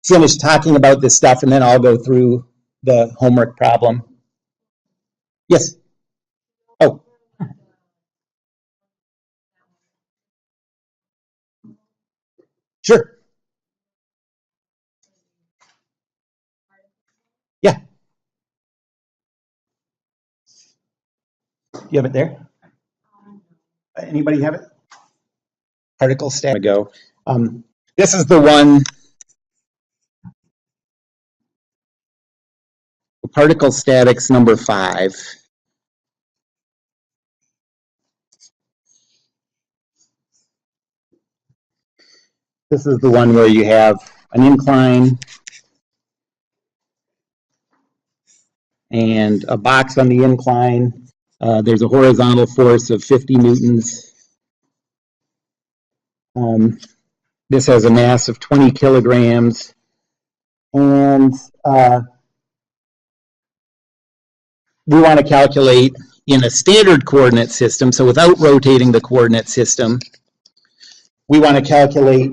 finish talking about this stuff, and then I'll go through the homework problem. Yes? Oh. Sure. Yeah. You have it there? Anybody have it? Particle static. Go. This is the one. Particle statics number 5. This is the one where you have an incline and a box on the incline. There's a horizontal force of 50 newtons. This has a mass of 20 kilograms. And we want to calculate in a standard coordinate system, so without rotating the coordinate system, we want to calculate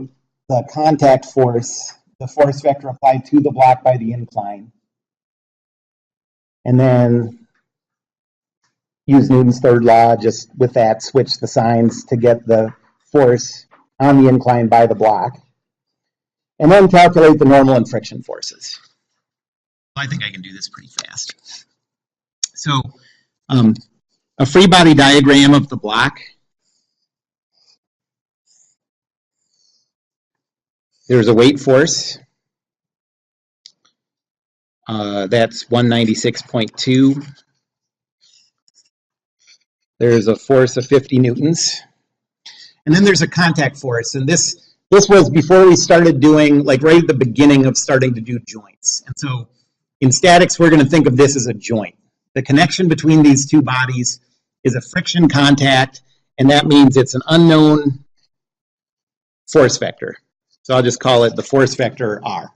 the contact force, the force vector applied to the block by the incline. And then use Newton's third law, just with that, switch the signs to get the force on the incline by the block. And then calculate the normal and friction forces. I think I can do this pretty fast. So a free body diagram of the block. There's a weight force. That's 196.2. There's a force of 50 newtons. And then there's a contact force. And this was before we started doing, like right at the beginning of starting to do joints. And so in statics, we're going to think of this as a joint. The connection between these two bodies is a friction contact, and that means it's an unknown force vector. So I'll just call it the force vector R.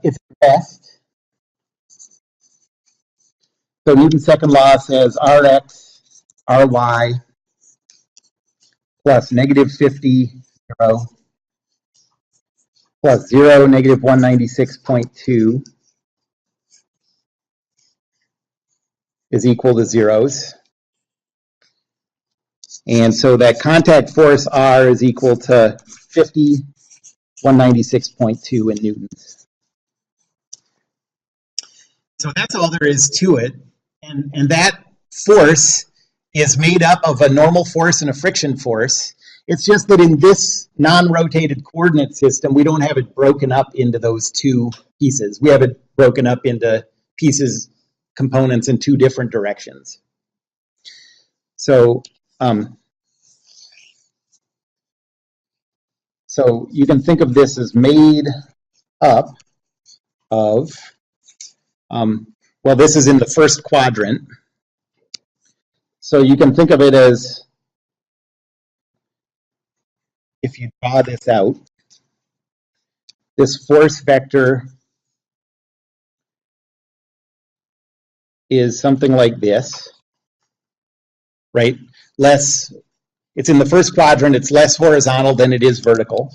It's best. So Newton's second law says Rx, Ry, plus negative 50, 0, plus 0, negative 196.2 is equal to zeros. And so that contact force R is equal to 50, 196.2 in newtons. So that's all there is to it. And that force is made up of a normal force and a friction force. It's just that in this non-rotated coordinate system, we don't have it broken up into those two pieces. We have it broken up into pieces, components in two different directions. So you can think of this as made up of, well, this is in the first quadrant. So you can think of it as, if you draw this out, this force vector is something like this, right? It's in the first quadrant, it's less horizontal than it is vertical.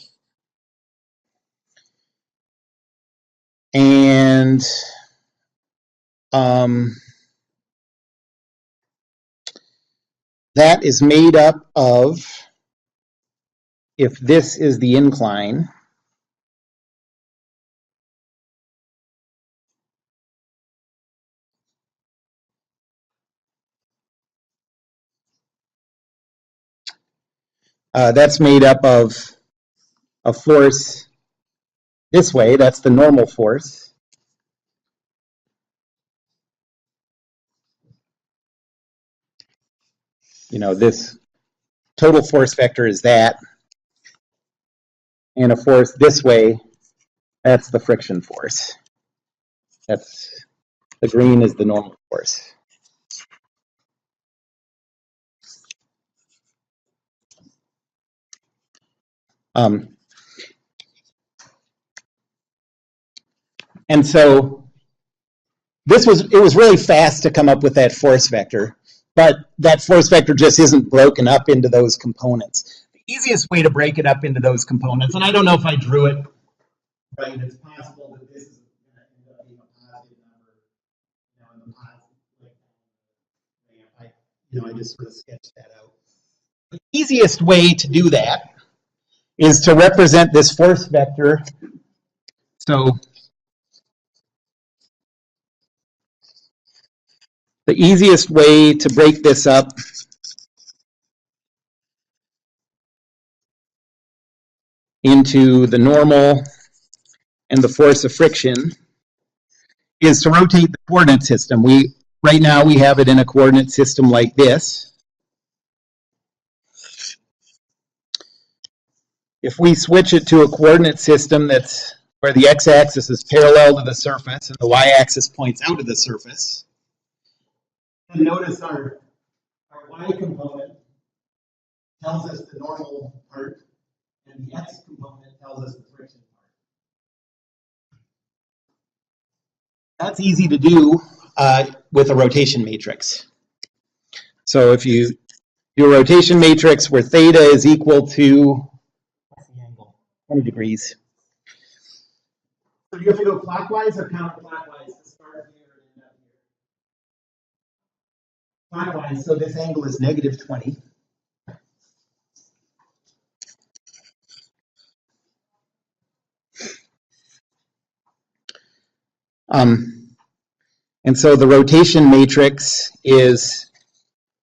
And that is made up of, if this is the incline, that's made up of a force this way, that's the normal force. You know, this total force vector is that, and a force this way, that's the friction force. That's, the green is the normal force. And so it was really fast to come up with that force vector, but that force vector just isn't broken up into those components. The easiest way to break it up into those components, and I don't know if I drew it right, it's possible that this is going to end up being a positive number, in the positive, I just sort of sketched that out. The easiest way to do that is to represent this force vector. So the easiest way to break this up into the normal and the force of friction is to rotate the coordinate system. Right now we have it in a coordinate system like this. If we switch it to a coordinate system that's where the x-axis is parallel to the surface and the y-axis points out of the surface, and notice our y component tells us the normal part, and the x component tells us the friction part. That's easy to do with a rotation matrix. So if you do a rotation matrix where theta is equal to, what's the angle? 20 degrees. So do you have to go clockwise or counterclockwise to start here and end up here? Clockwise, so this angle is negative 20. And so the rotation matrix is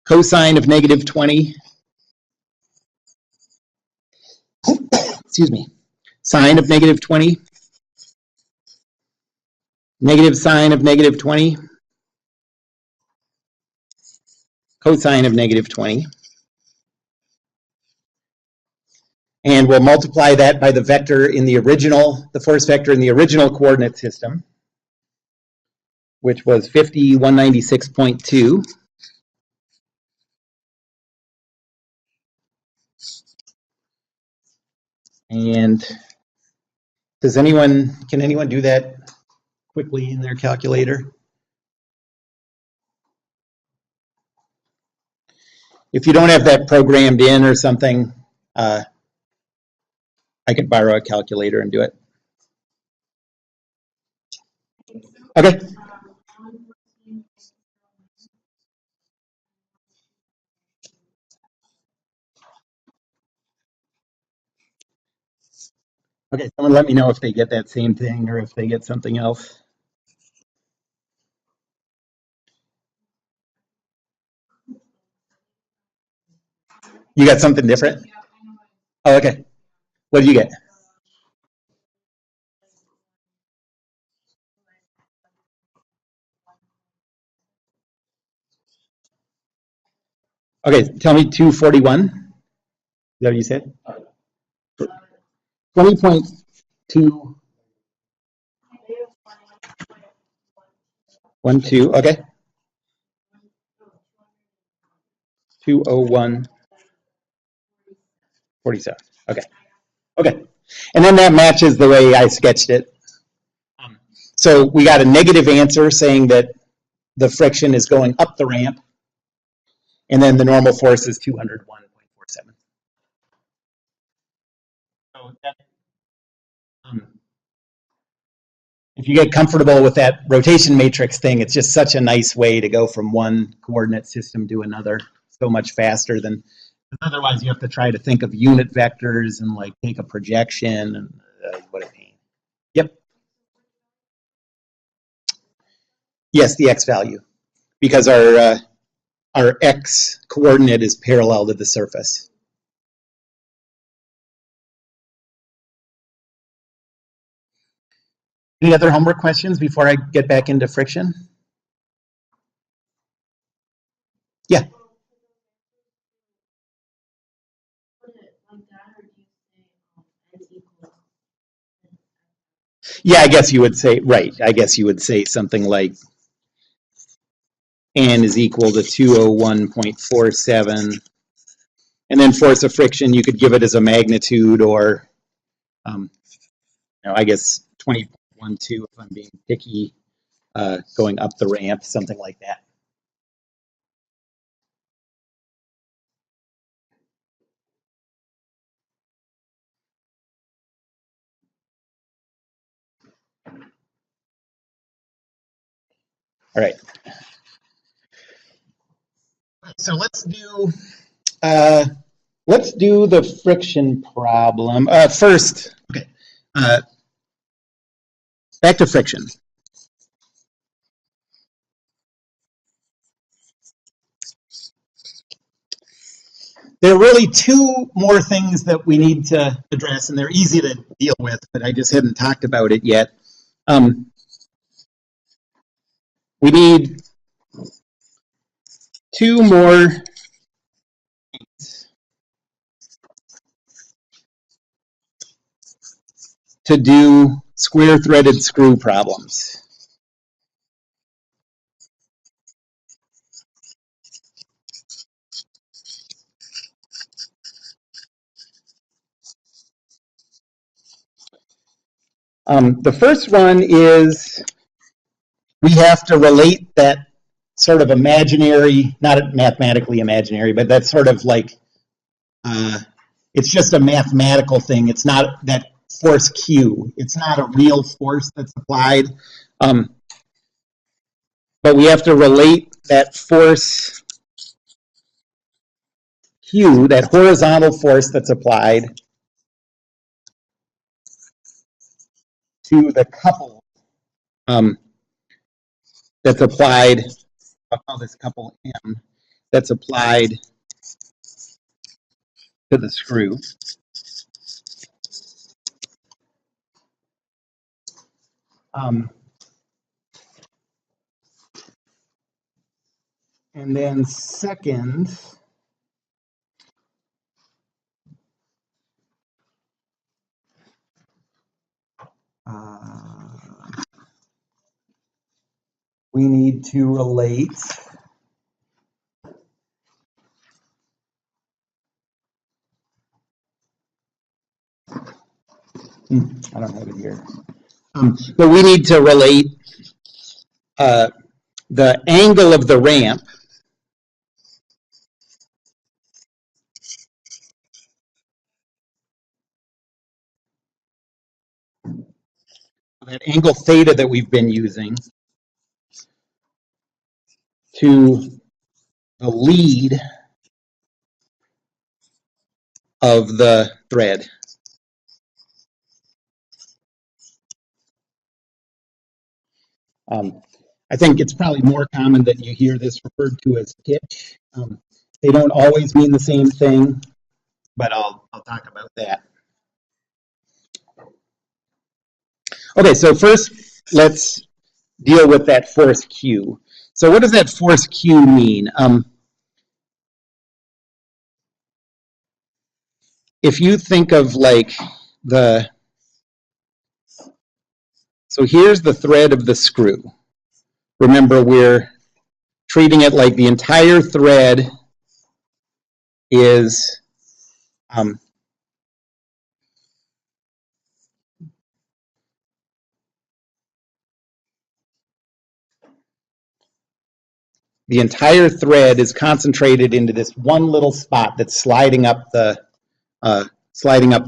cosine of negative 20, excuse me, sine of negative 20, negative sine of negative 20, cosine of negative 20. And we'll multiply that by the vector in the original, the force vector in the original coordinate system, which was 50, 196.2. And can anyone do that quickly in their calculator? If you don't have that programmed in or something, I could borrow a calculator and do it. Okay. Okay, someone let me know if they get that same thing or if they get something else. You got something different? Oh, okay. What did you get? Okay, tell me 241. Is that what you said? 20.212. Okay. 201.47. Okay. Okay. And then that matches the way I sketched it. So we got a negative answer saying that the friction is going up the ramp, and then the normal force is 201.47. So that, if you get comfortable with that rotation matrix thing, it's just such a nice way to go from one coordinate system to another so much faster than otherwise you have to try to think of unit vectors and like take a projection and what a pain. Yep. Yes, the x value, because our x coordinate is parallel to the surface. Any other homework questions before I get back into friction? Yeah. Yeah, I guess you would say, right, I guess you would say something like n is equal to 201.47. And then force of friction, you could give it as a magnitude or, I guess 20.12 if I'm being picky, going up the ramp, something like that. All right. So let's do the friction problem first. Okay. Back to friction. There are really two more things that we need to address, and they're easy to deal with, but I just haven't talked about it yet. We need two more to do square-threaded screw problems. The first one is we have to relate that sort of imaginary, not mathematically imaginary, but that's sort of like, it's just a mathematical thing. It's not that force Q. It's not a real force that's applied. But we have to relate that force Q, that horizontal force that's applied, to the couple that's applied, I'll call this couple M, that's applied to the screw. And then second, we need to relate I don't have it here. But we need to relate the angle of the ramp that angle theta that we've been using to the lead of the thread. I think it's probably more common that you hear this referred to as pitch. They don't always mean the same thing, but I'll talk about that. Okay, so first let's deal with that force Q. So what does that force Q mean? If you think of like so here's the thread of the screw. Remember, we're treating it like the entire thread is the entire thread is concentrated into this one little spot that's sliding up the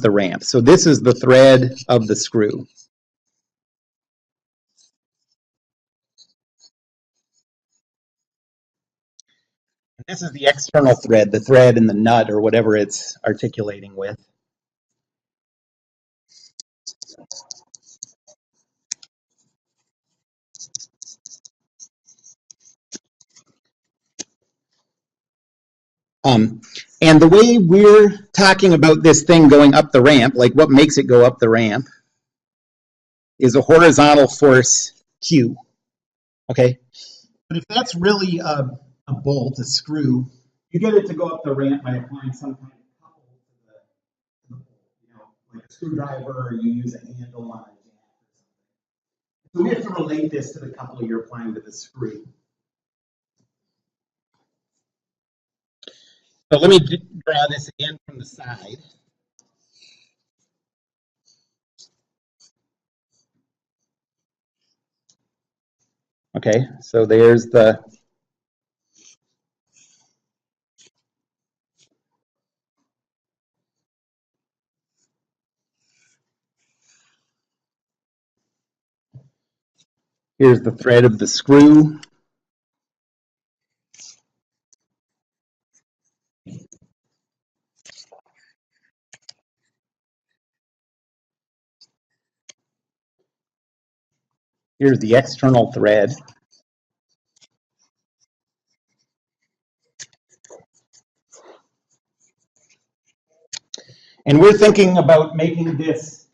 ramp. So this is the thread of the screw. This is the external thread, the thread in the nut or whatever it's articulating with. And the way we're talking about this thing going up the ramp, like what makes it go up the ramp, is a horizontal force Q. Okay? But if that's really a bolt, a screw, you get it to go up the ramp by applying some kind of couple to the bolt, like a screwdriver, or you use a handle on a jack. So we have to relate this to the couple you're applying to the screw. So let me draw this again from the side. Okay, so here's the thread of the screw. Here's the external thread. And we're thinking about making this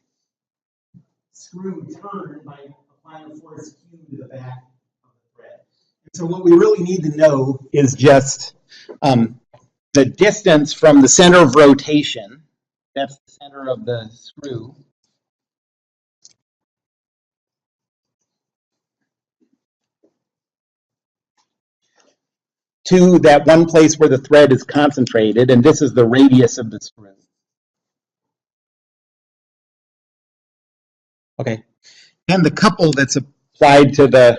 screw turn by applying a force Q to the back of the thread. And so what we really need to know is just the distance from the center of rotation, that's the center of the screw, to that one place where the thread is concentrated, and this is the radius of the screw. Okay, and the couple that's applied to the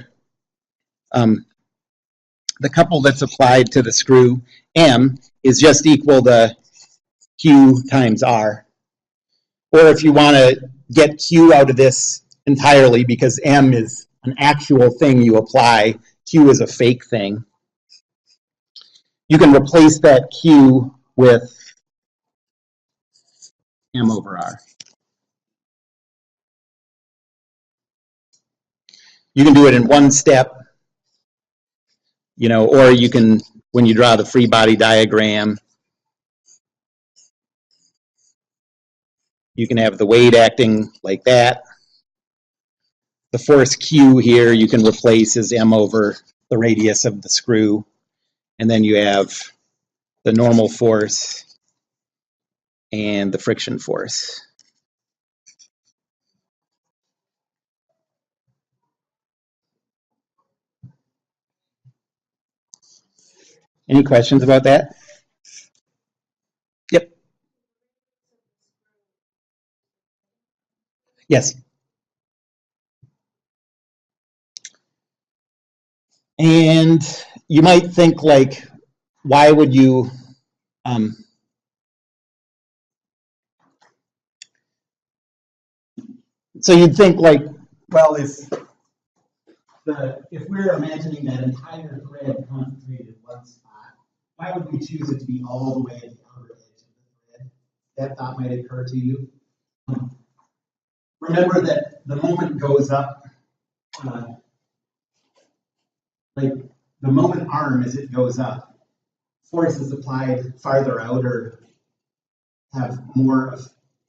screw M is just equal to Q times R. Or if you want to get Q out of this entirely, because M is an actual thing you apply, Q is a fake thing, you can replace that Q with M over R. You can do it in one step, or you can, when you draw the free body diagram, you can have the weight acting like that. The force Q here you can replace as M over the radius of the screw. And then you have the normal force and the friction force. Any questions about that? Yep. Yes. And you might think, like, why would you so you'd think, like, well, if we're imagining that entire thread concentrated in one spot, why would we choose it to be all the way at the outer edge of the thread? That thought might occur to you. Remember that the moment goes up, like the moment arm as it goes up, forces applied farther out or have more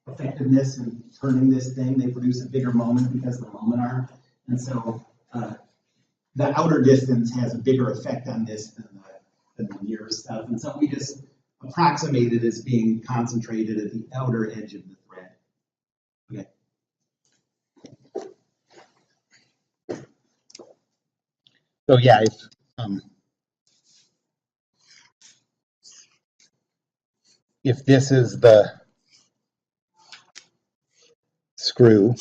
effectiveness in turning this thing. They produce a bigger moment because of the moment arm. And so the outer distance has a bigger effect on this than the near stuff. And so we just approximate it as being concentrated at the outer edge of the thread. Okay. So yeah, if this is the screw,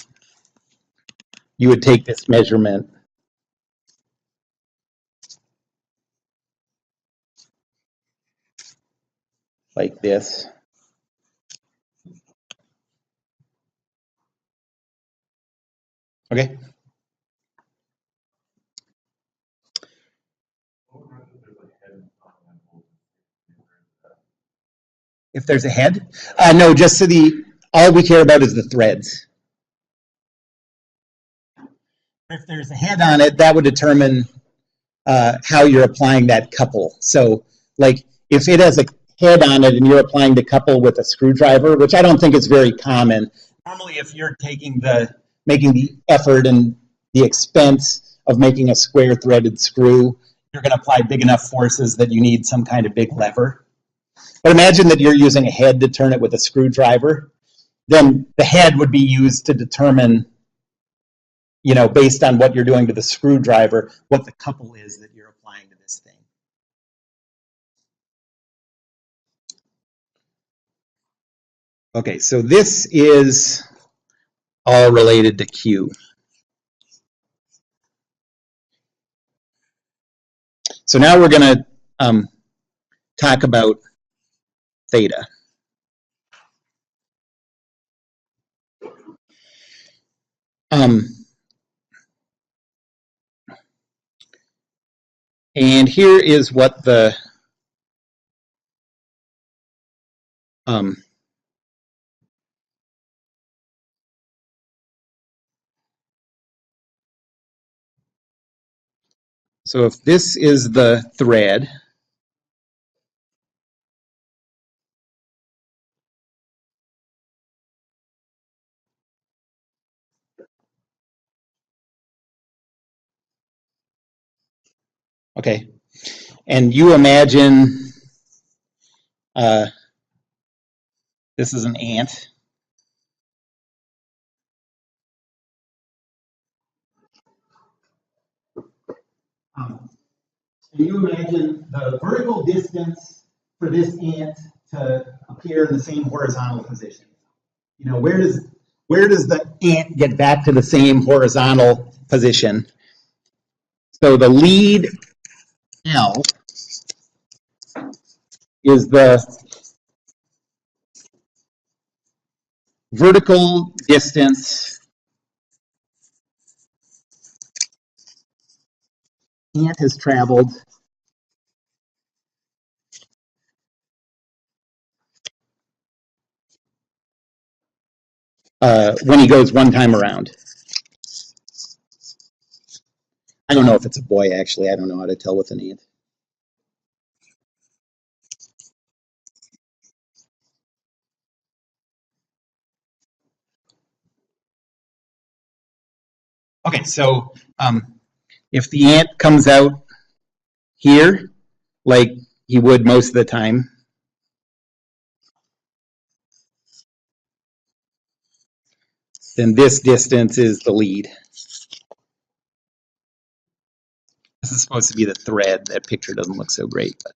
you would take this measurement like this. Okay. If there's a head? No, just so all we care about is the threads. If there's a head on it, that would determine how you're applying that couple. So, like, if it has a head on it and you're applying the couple with a screwdriver, which I don't think is very common. Normally, if you're making the effort and the expense of making a square threaded screw, you're going to apply big enough forces that you need some kind of big lever. But imagine that you're using a head to turn it with a screwdriver. Then the head would be used to determine, based on what you're doing to the screwdriver, what the couple is that you're applying to this thing. Okay, so this is all related to Q. So now we're going to talk about theta. And here is what the So if this is the thread, okay, and you imagine this is an ant. And you imagine the vertical distance for this ant to appear in the same horizontal position. You know, where does the ant get back to the same horizontal position? So the lead L is the vertical distance ant has traveled when he goes one time around. I don't know if it's a boy, actually. I don't know how to tell with an ant. Okay, so if the ant comes out here, like he would most of the time, then this distance is the lead. This is supposed to be the thread. That picture doesn't look so great, but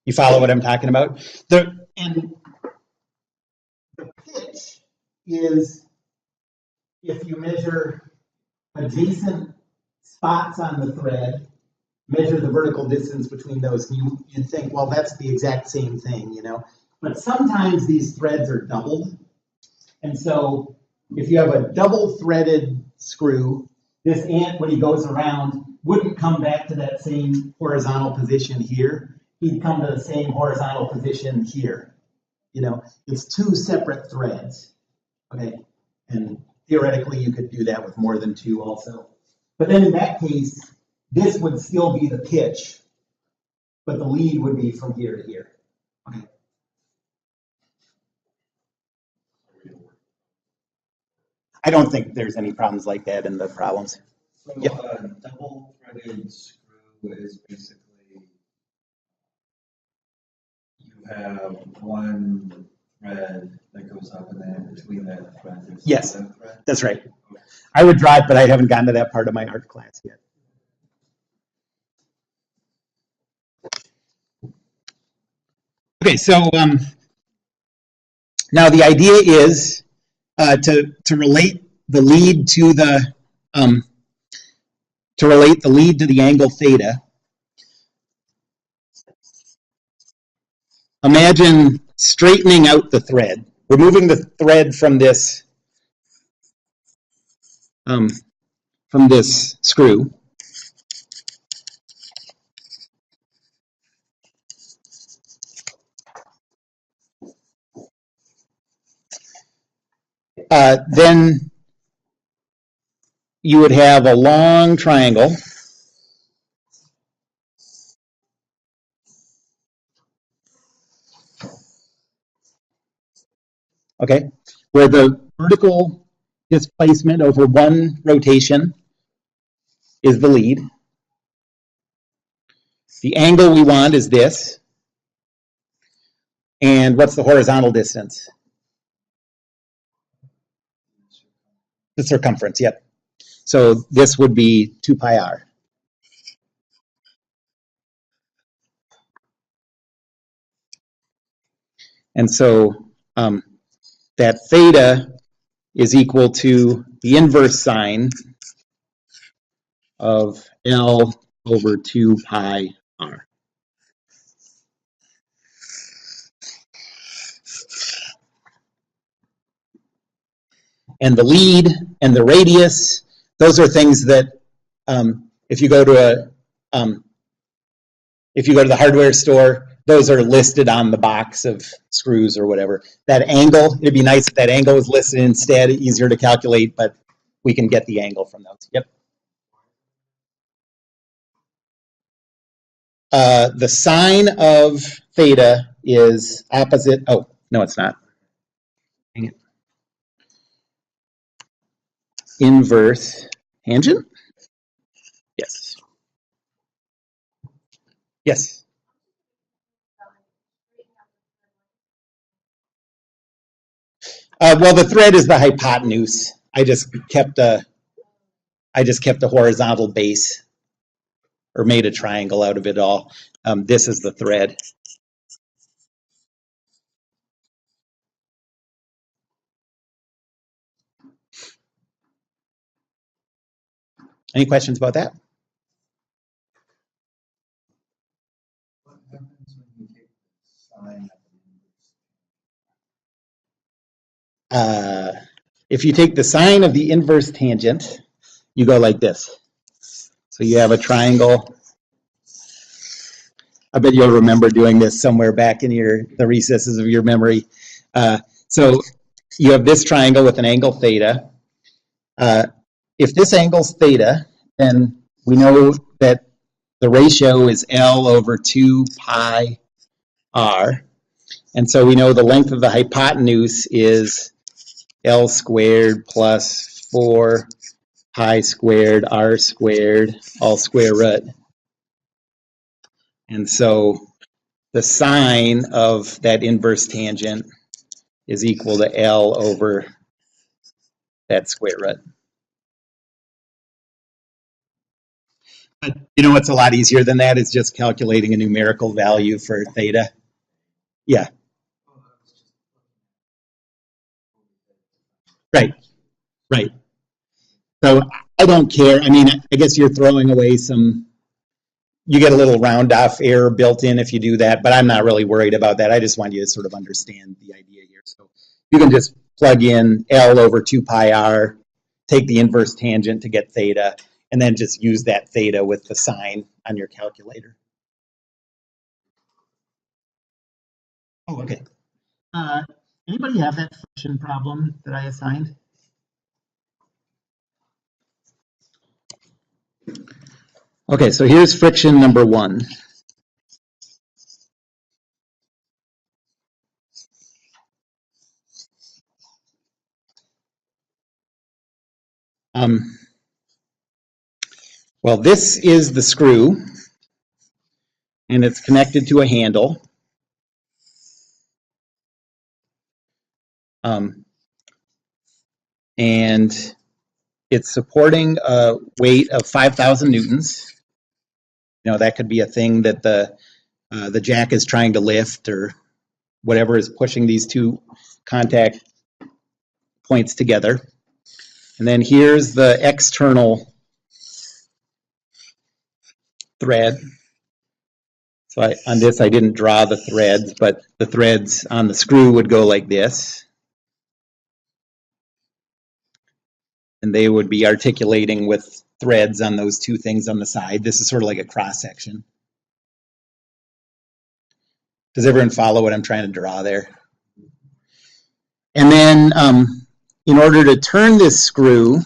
you follow what I'm talking about? And the pitch is if you measure adjacent spots on the thread, measure the vertical distance between those, you'd think, well, that's the exact same thing, you know? But sometimes these threads are doubled. And so if you have a double threaded screw, this ant, when he goes around, wouldn't come back to that same horizontal position here. He'd come to the same horizontal position here. You know, it's two separate threads. Okay, and theoretically you could do that with more than two also. But then in that case, this would still be the pitch, but the lead would be from here to here. Okay. I don't think there's any problems like that in the problems. So yep. A double-threaded screw is basically you have one thread that goes up, and then between that thread there's yes, another thread? That's right. Okay. I would draw it, but I haven't gotten to that part of my art class yet. Okay, so now the idea is to relate the lead to the angle theta. Imagine straightening out the thread, removing the thread from this screw. Then you would have a long triangle. Okay, where the vertical displacement over one rotation is the lead. The angle we want is this. And what's the horizontal distance? The circumference, yep. So this would be 2 pi r. And so that theta is equal to the inverse sine of L over 2 pi r. And the lead and the radius, those are things that if you go to the hardware store, those are listed on the box of screws or whatever. That angle, it'd be nice if that angle was listed instead, easier to calculate, but we can get the angle from those. Yep. The sine of theta is opposite. Oh, no, it's not. Dang it. Inverse tangent? Yes. Yes. Well, the thread is the hypotenuse. I just kept a horizontal base, or made a triangle out of it all. This is the thread. Any questions about that? What happens when you take the sine of the inverse? If you take the sine of the inverse tangent, you go like this. So you have a triangle. I bet you'll remember doing this somewhere back in the recesses of your memory. So you have this triangle with an angle theta. If this angle's theta, then we know that the ratio is L over 2 pi r. And so we know the length of the hypotenuse is L squared plus 4 pi squared r squared all square root. And so the sine of that inverse tangent is equal to L over that square root. But you know what's a lot easier than that is just calculating a numerical value for theta. Yeah. Right. Right. So I don't care. I mean, I guess you're throwing away you get a little round off error built in if you do that, but I'm not really worried about that. I just want you to sort of understand the idea here. So you can just plug in L over 2 pi r, take the inverse tangent to get theta, and then just use that theta with the sine on your calculator. Oh, okay. Anybody have that friction problem that I assigned? Okay, so here's friction number 1. Well, this is the screw, and it's connected to a handle. And it's supporting a weight of 5,000 newtons. You know, that could be a thing that the jack is trying to lift, or whatever is pushing these two contact points together. And then here's the external thread. So on this, I didn't draw the threads, but the threads on the screw would go like this. And they would be articulating with threads on those two things on the side. This is sort of like a cross section. Does everyone follow what I'm trying to draw there? And then in order to turn this screw,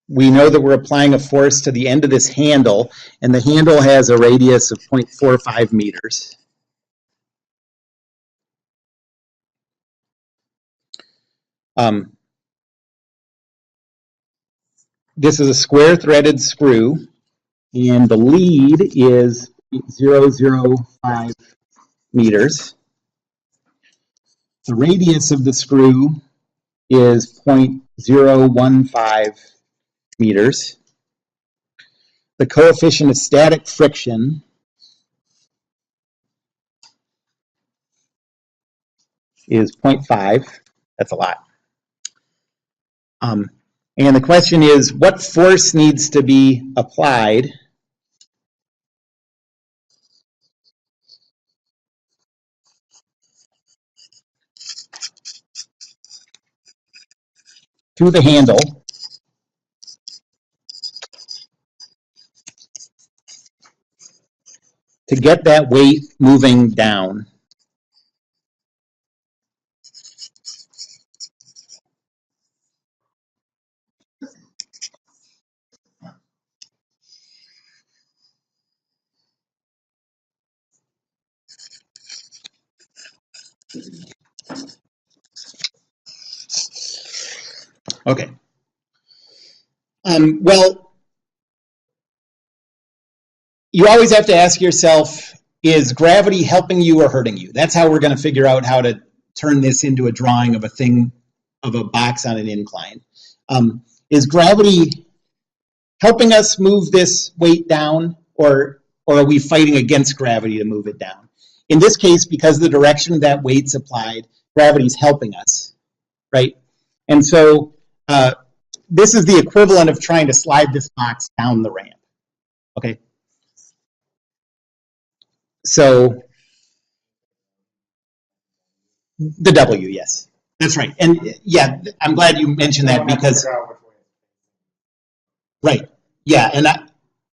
we know that we're applying a force to the end of this handle, and the handle has a radius of 0.45 meters. This is a square-threaded screw, and the lead is 0.005 meters. The radius of the screw is 0.015 meters. The coefficient of static friction is 0.5. That's a lot. And the question is, what force needs to be applied to the handle to get that weight moving down? Okay. Well, you always have to ask yourself, is gravity helping you or hurting you? That's how we're going to figure out how to turn this into a drawing of a thing, of a box on an incline. Is gravity helping us move this weight down, or are we fighting against gravity to move it down? In this case, because the direction that weight's applied, gravity's helping us, right? And so this is the equivalent of trying to slide this box down the ramp, okay? So the W, yes. That's right. And yeah, I'm glad you mentioned that because, right, yeah,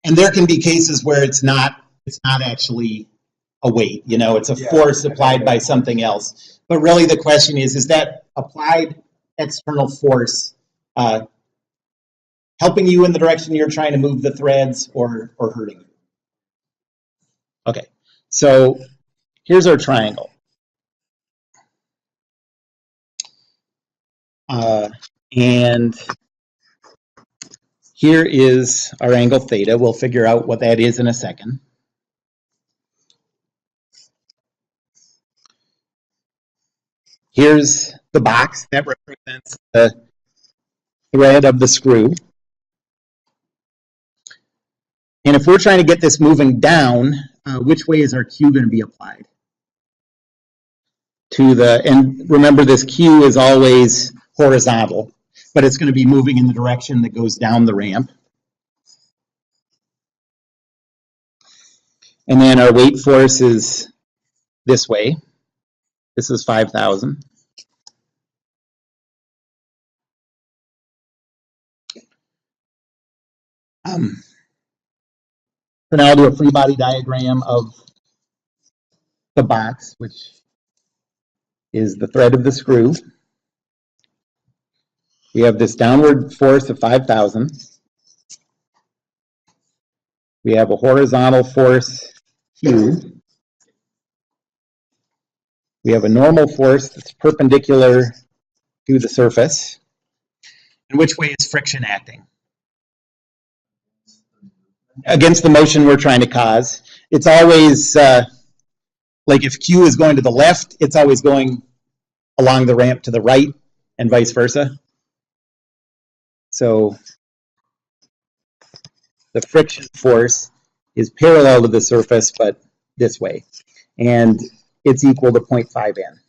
and there can be cases where it's not actually a weight, you know, it's a force applied by something else. But really the question is that applied external force helping you in the direction you're trying to move the threads or hurting you? Okay, so here's our triangle. And here is our angle theta. We'll figure out what that is in a second. Here's the box that represents the thread of the screw. And if we're trying to get this moving down, which way is our Q going to be applied? And remember, this Q is always horizontal, but it's going to be moving in the direction that goes down the ramp. And then our weight force is this way. This is 5,000. So now I'll do a free body diagram of the box, which is the thread of the screw. We have this downward force of 5,000. We have a horizontal force Q. We have a normal force that's perpendicular to the surface. And which way is friction acting? Against the motion we're trying to cause. It's always, like if Q is going to the left, it's always going along the ramp to the right and vice versa. So the friction force is parallel to the surface, but this way. And it's equal to 0.5 N.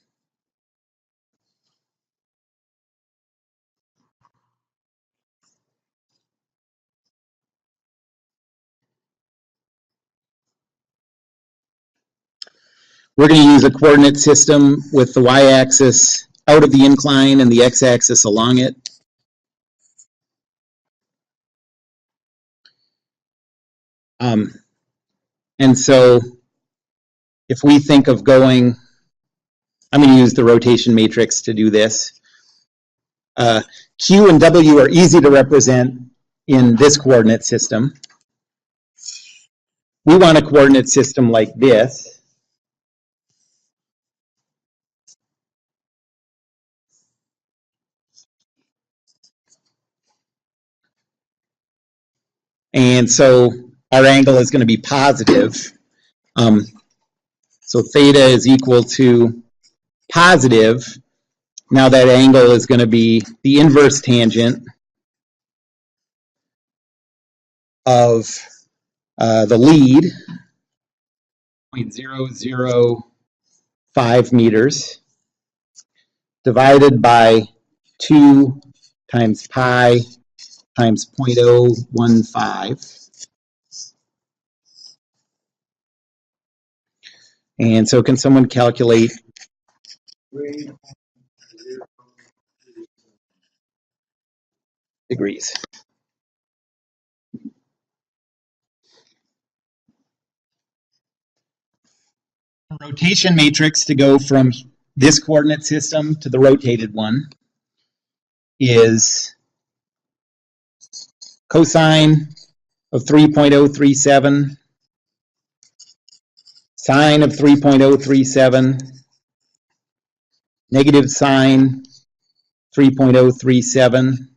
We're going to use a coordinate system with the y-axis out of the incline and the x-axis along it. And so if we think of going, I'm going to use the rotation matrix to do this. Q and W are easy to represent in this coordinate system. We want a coordinate system like this. And so our angle is going to be positive. So theta is equal to positive. Now that angle is going to be the inverse tangent of the lead, 0.005 meters, divided by 2 times pi times 0.015. And so can someone calculate degrees? A rotation matrix to go from this coordinate system to the rotated one is cosine of 3.037, sine of 3.037, negative sine 3.037,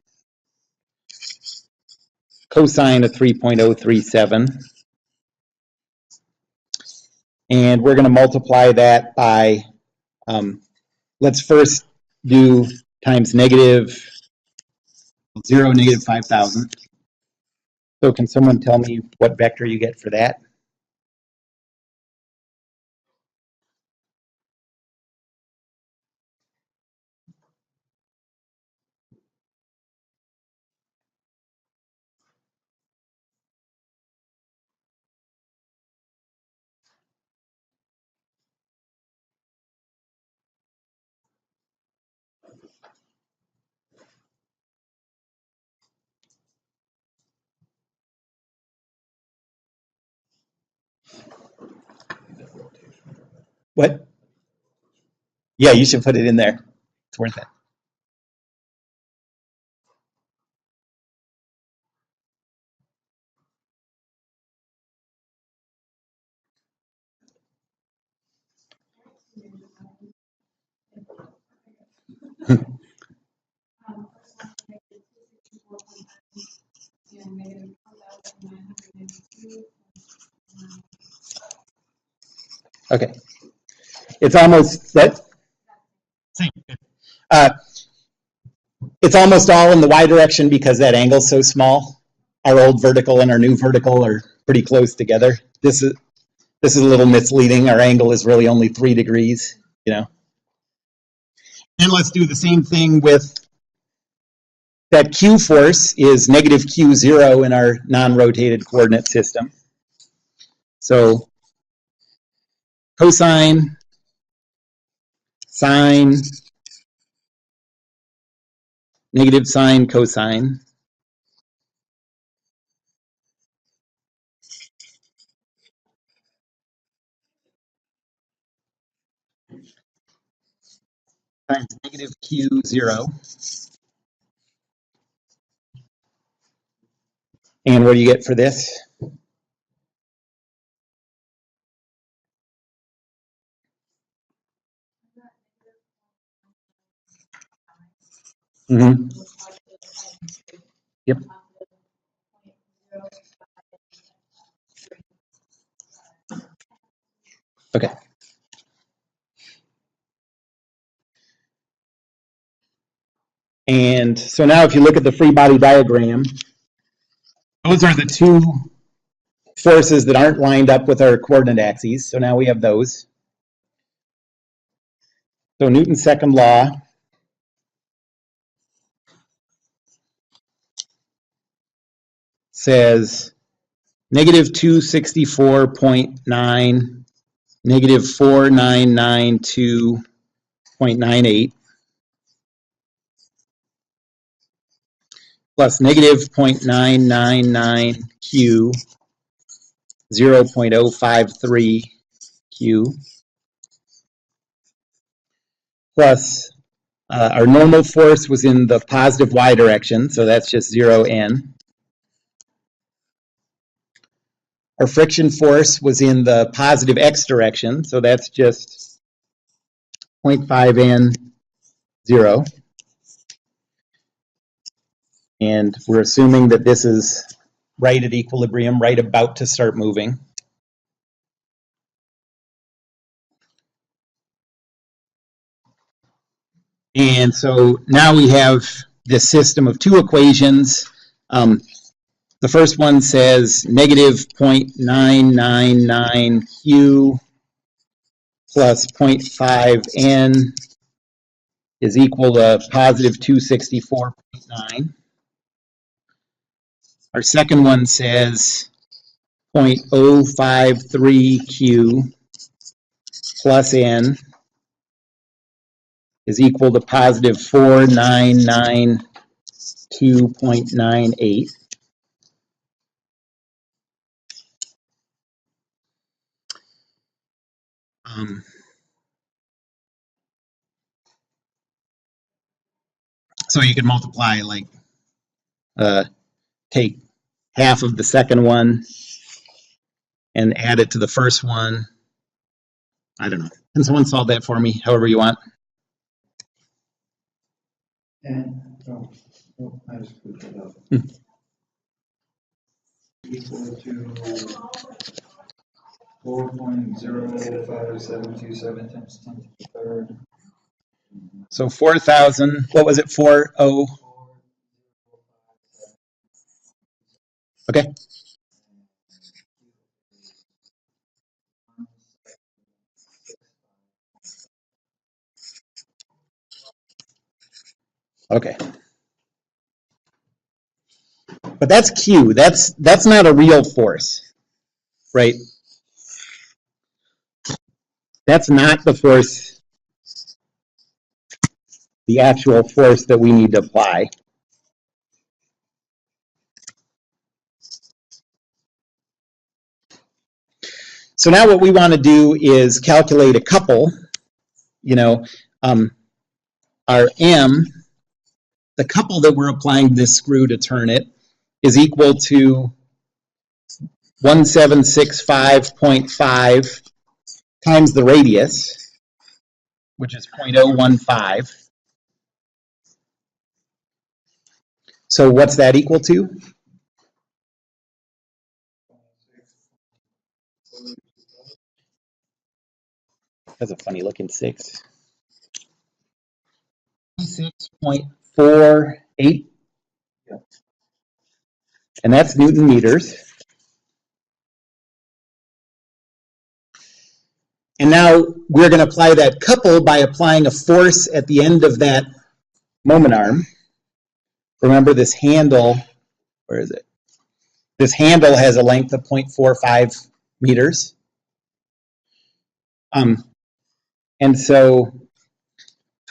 cosine of 3.037. And we're going to multiply that by, let's first do times negative 0, negative 5,000. So can someone tell me what vector you get for that? What? Yeah, you should put it in there. It's worth it. Okay. It's almost that. It's almost all in the y direction because that angle's so small. Our old vertical and our new vertical are pretty close together. This is a little misleading. Our angle is really only 3 degrees, you know. And let's do the same thing with that Q force is negative Q0 in our non-rotated coordinate system. So cosine, sine, negative sine, cosine. Times negative Q0. And what do you get for this? Mm-hmm. Yep. Okay. And so now if you look at the free body diagram, those are the two forces that aren't lined up with our coordinate axes. So now we have those. So Newton's second law says negative 264.9, negative 4992.98 plus negative 0.999 Q, 0.053 Q, plus our normal force was in the positive y direction, so that's just 0n. Our friction force was in the positive x direction, so that's just 0.5n 0. And we're assuming that this is right at equilibrium, right about to start moving. And so now we have this system of two equations. The first one says negative 0.999 Q plus 0.5 N is equal to positive 264.9. Our second one says 0.053 Q plus N is equal to positive 4992.98. So you can multiply, like, take half of the second one and add it to the first one. I don't know. Can someone solve that for me, however you want? And, I just screwed that up. Equal to 4.05727 times 10 to the third. So 4,000, what was it, 40? Okay. Okay. But that's Q. That's not a real force, right? That's not the force, the actual force that we need to apply. So now what we want to do is calculate a couple, our M, the couple that we're applying this screw to turn it, is equal to 1765.5 times the radius, which is 0.015. So what's that equal to? That's a funny looking 6. 6.48. And that's Newton meters. And now we're going to apply that couple by applying a force at the end of that moment arm. Remember this handle, where is it? This handle has a length of 0.45 meters. And so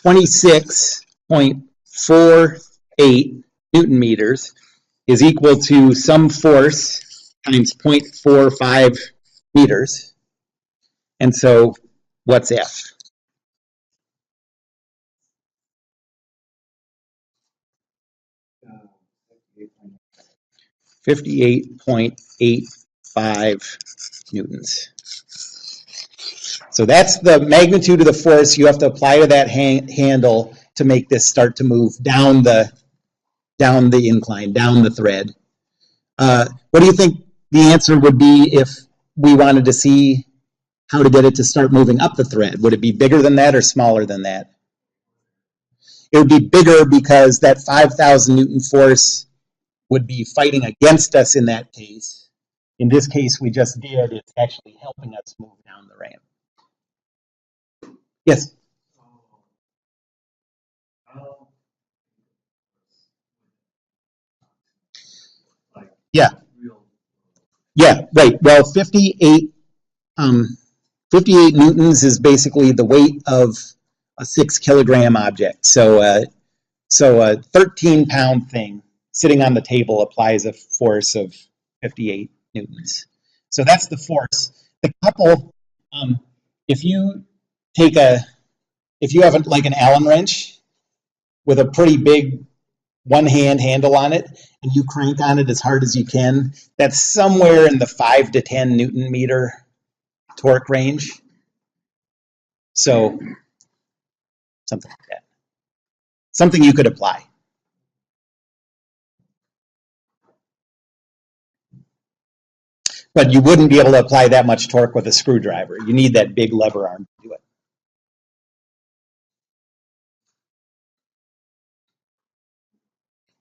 26.48 Newton meters is equal to some force times 0.45 meters. And so what's F? Uh, 58.85 newtons. So that's the magnitude of the force you have to apply to that handle to make this start to move down the incline, down the thread. What do you think the answer would be if we wanted to see how to get it to start moving up the thread? Would it be bigger than that or smaller than that? It would be bigger because that 5,000 Newton force would be fighting against us in that case. In this case, we just did. It's actually helping us move down the ramp. Yes? Yeah. Yeah, right. Well, 58 newtons is basically the weight of a 6 kilogram object. So a 13-pound thing sitting on the table applies a force of 58 newtons. So that's the force. The couple, if you have like an Allen wrench with a pretty big one-hand handle on it, and you crank on it as hard as you can, that's somewhere in the 5 to 10 Newton meter torque range. So something like that. Something you could apply. But you wouldn't be able to apply that much torque with a screwdriver. You need that big lever arm to do it.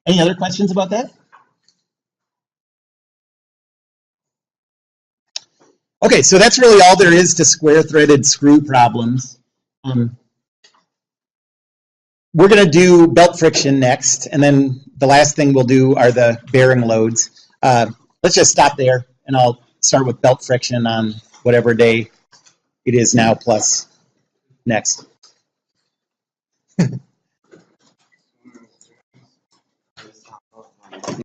Any other questions about that? Okay, so that's really all there is to square-threaded screw problems. We're going to do belt friction next, and then the last thing we'll do are the bearing loads. Let's just stop there, and I'll start with belt friction on whatever day it is now plus next.